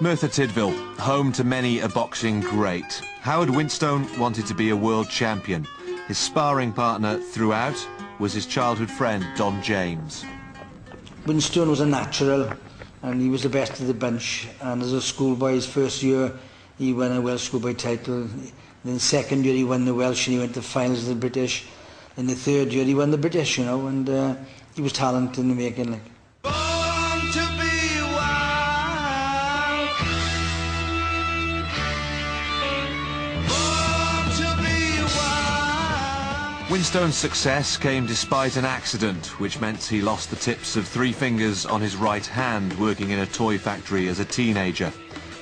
Merthyr Tydfil, home to many a boxing great. Howard Winstone wanted to be a world champion. His sparring partner throughout was his childhood friend, Don James. Winstone was a natural, and he was the best of the bunch. And as a schoolboy, his first year, he won a Welsh schoolboy title. Then the second year, he won the Welsh, and he went to the finals of the British. In the third year, he won the British, you know, and he was talented in the making, like. Winstone's success came despite an accident, which meant he lost the tips of 3 fingers on his right hand working in a toy factory as a teenager.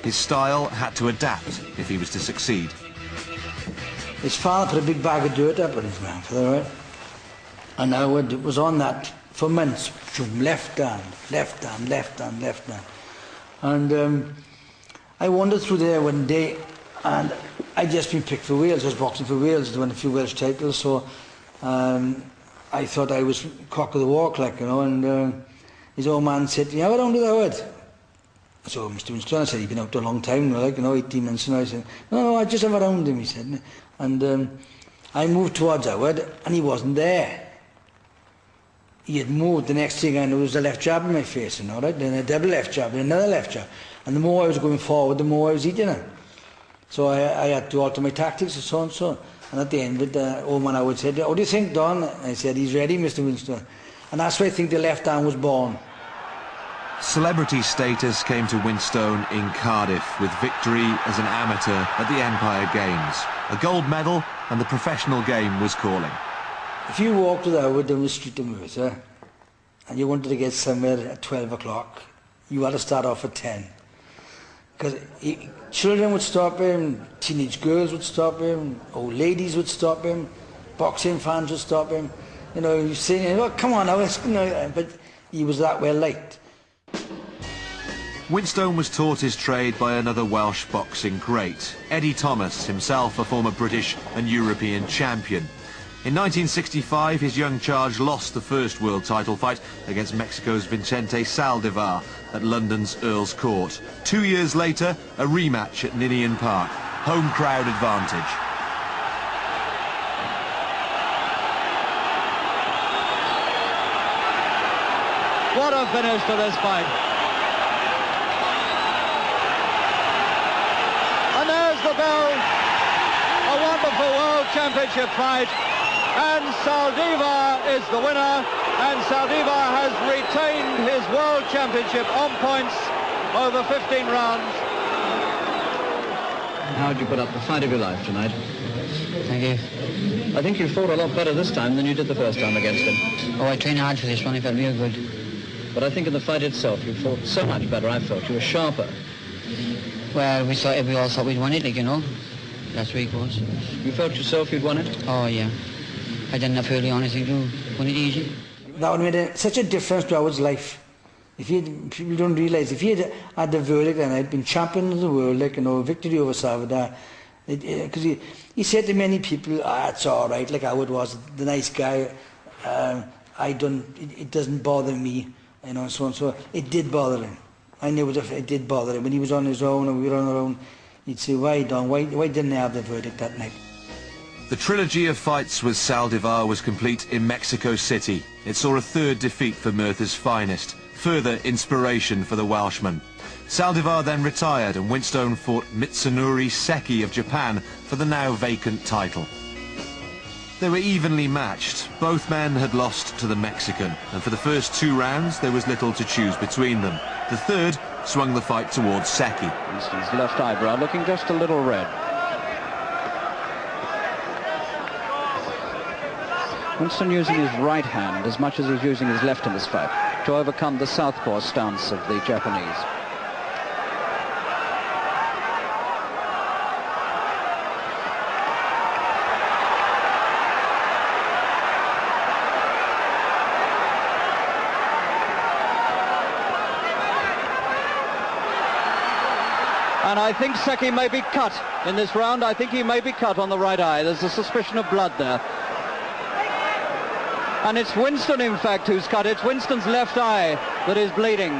His style had to adapt if he was to succeed. His father put a big bag of dirt up on his mouth, right? And Howard was on that for months. Left hand, left hand, left hand, left hand. And I wandered through there one day, and I'd just been picked for Wales. I was boxing for Wales, I won a few Welsh titles, so I thought I was cock of the walk, like, you know, and his old man said to me, "How around with Howard?" So Mr. Winstone, I said, "He'd been out a long time, like, you know, 18 months, and I said, no, I just have around him," he said. And I moved towards Howard, and he wasn't there. He had moved. The next thing I knew was a left jab in my face, you know, right? Then a double left jab, then another left jab. And the more I was going forward, the more I was eating him. So I had to alter my tactics and so on and so on. And at the end of it, old man Howard said, "What do you think, Don?" I said, "He's ready, Mr. Winstone." And that's where I think the left arm was born. Celebrity status came to Winstone in Cardiff with victory as an amateur at the Empire Games. A gold medal and the professional game was calling. If you walked with Howard down the street of Merthyr and you wanted to get somewhere at 12 o'clock, you had to start off at 10. Because children would stop him, teenage girls would stop him, old ladies would stop him, boxing fans would stop him. You know, you're saying, "Oh, come on now," you know, but he was that well liked. Winstone was taught his trade by another Welsh boxing great, Eddie Thomas, himself a former British and European champion. In 1965, his young charge lost the first world title fight against Mexico's Vicente Saldivar at London's Earl's Court. 2 years later, a rematch at Ninian Park. Home crowd advantage. What a finish to this fight. And there's the bell. A wonderful World Championship fight. And Saldivar is the winner, and Saldivar has retained his World Championship on points over 15 rounds. How did you put up the fight of your life tonight? Thank you. I think you fought a lot better this time than you did the first time against him. Oh, I trained hard for this one. I felt real good. But I think in the fight itself you fought so much better, I felt. You were sharper. Well, we all thought we'd won it, like, you know. That's where it goes. You felt yourself you'd won it? Oh, yeah. I didn't have early on, I think, to win it easy. That would have made such a difference to Howard's life. People don't realise, if he had the verdict and I'd been champion of the world, like, you know, victory over Salvador, because he said to many people, "It's all right," like Howard was, the nice guy, it doesn't bother me, you know, so on. So it did bother him. I knew it did bother him. When he was on his own and we were on our own, he'd say, "Why, Don, why didn't I have the verdict that night?" The trilogy of fights with Saldivar was complete in Mexico City. It saw a third defeat for Merthyr's finest, further inspiration for the Welshman. Saldivar then retired and Winstone fought Mitsunori Seki of Japan for the now vacant title. They were evenly matched. Both men had lost to the Mexican, and for the first 2 rounds there was little to choose between them. The third swung the fight towards Seki. Winston's left eyebrow looking just a little red. Winston using his right hand as much as he's using his left in this fight to overcome the southpaw stance of the Japanese. And I think Seki may be cut in this round. I think he may be cut on the right eye. There's a suspicion of blood there. And it's Winston, in fact, who's cut. It's Winston's left eye that is bleeding.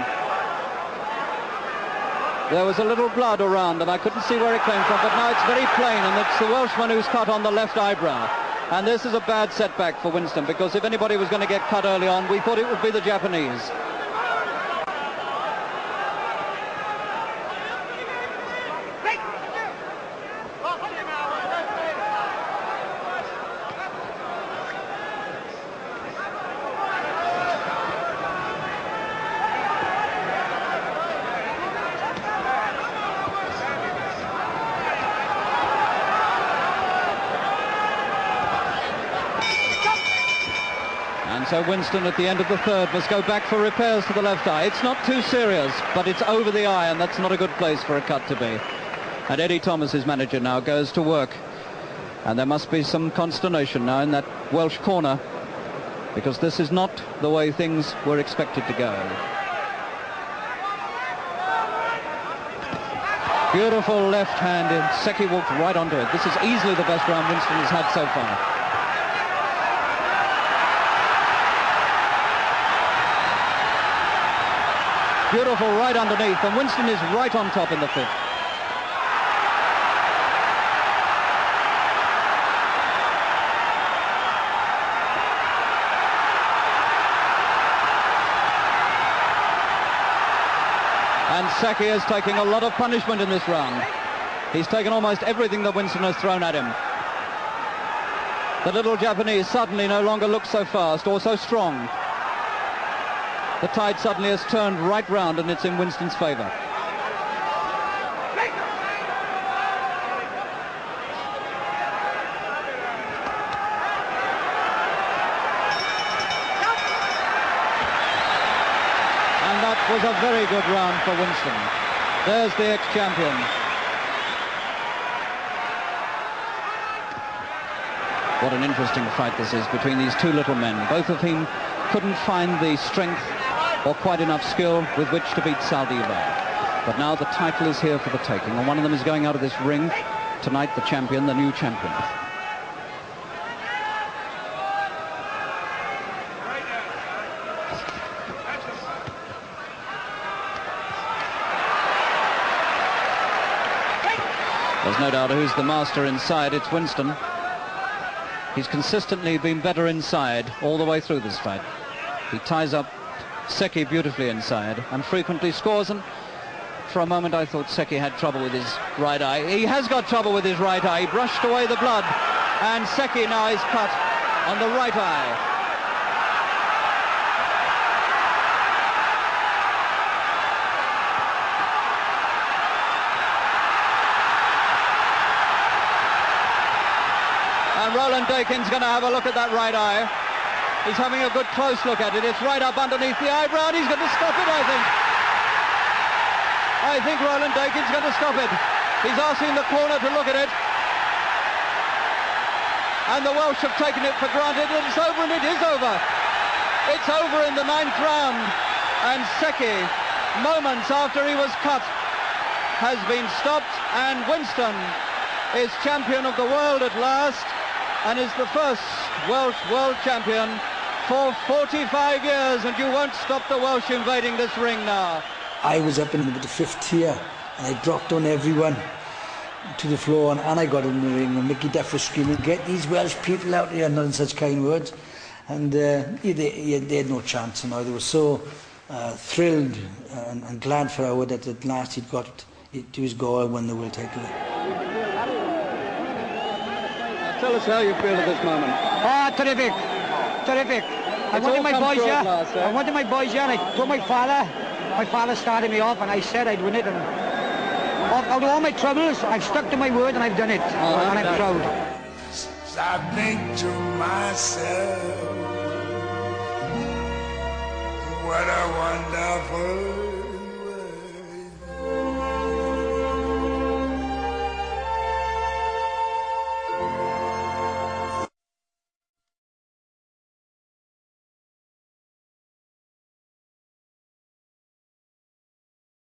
There was a little blood around and I couldn't see where it came from, but now it's very plain, and it's the Welshman who's cut on the left eyebrow. And this is a bad setback for Winston, because if anybody was going to get cut early on, we thought it would be the Japanese. So Winston at the end of the third must go back for repairs to the left eye. It's not too serious, but it's over the eye, and that's not a good place for a cut to be. And Eddie Thomas, his manager, now goes to work. And there must be some consternation now in that Welsh corner, because this is not the way things were expected to go. Beautiful left hand in. Secchi walked right onto it. This is easily the best round Winston has had so far. Beautiful right underneath, and Winston is right on top in the fifth. And Secchi is taking a lot of punishment in this round. He's taken almost everything that Winston has thrown at him. The little Japanese suddenly no longer looks so fast or so strong. The tide suddenly has turned right round, and it's in Winston's favour. And that was a very good round for Winston. There's the ex-champion. What an interesting fight this is between these two little men, both of whom couldn't find the strength or quite enough skill with which to beat Saldivar. But now the title is here for the taking, and one of them is going out of this ring tonight, the champion, the new champion. There's no doubt who's the master inside. It's Winston. He's consistently been better inside all the way through this fight. He ties up Secchi beautifully inside and frequently scores, and for a moment I thought Secchi had trouble with his right eye. He has got trouble with his right eye. He brushed away the blood, and Secchi now is cut on the right eye. And Roland Dakin's going to have a look at that right eye. He's having a good close look at it. It's right up underneath the eyebrow, and he's going to stop it, I think. I think Roland Dakin's going to stop it. He's asking the corner to look at it. And the Welsh have taken it for granted that it's over, and it is over. It's over in the 9th round. And Secchi, moments after he was cut, has been stopped, and Winston is champion of the world at last, and is the first Welsh world champion for 45 years, and you won't stop the Welsh invading this ring now. I was up in the 5th tier, and I dropped on everyone to the floor, and I got in the ring, and Mickey Duff was screaming, "Get these Welsh people out here," not in such kind words. And they had no chance, and they were so thrilled and glad for Howard that at last he'd got to his goal and won the world title. Tell us how you feel at this moment. Oh, terrific, terrific. I wanted my boys here. I wanted my boys here, and I told my father. My father started me off, and I said I'd win it. And out of all my troubles, I've stuck to my word, and I've done it. And I'm proud. I think to myself, what a wonderful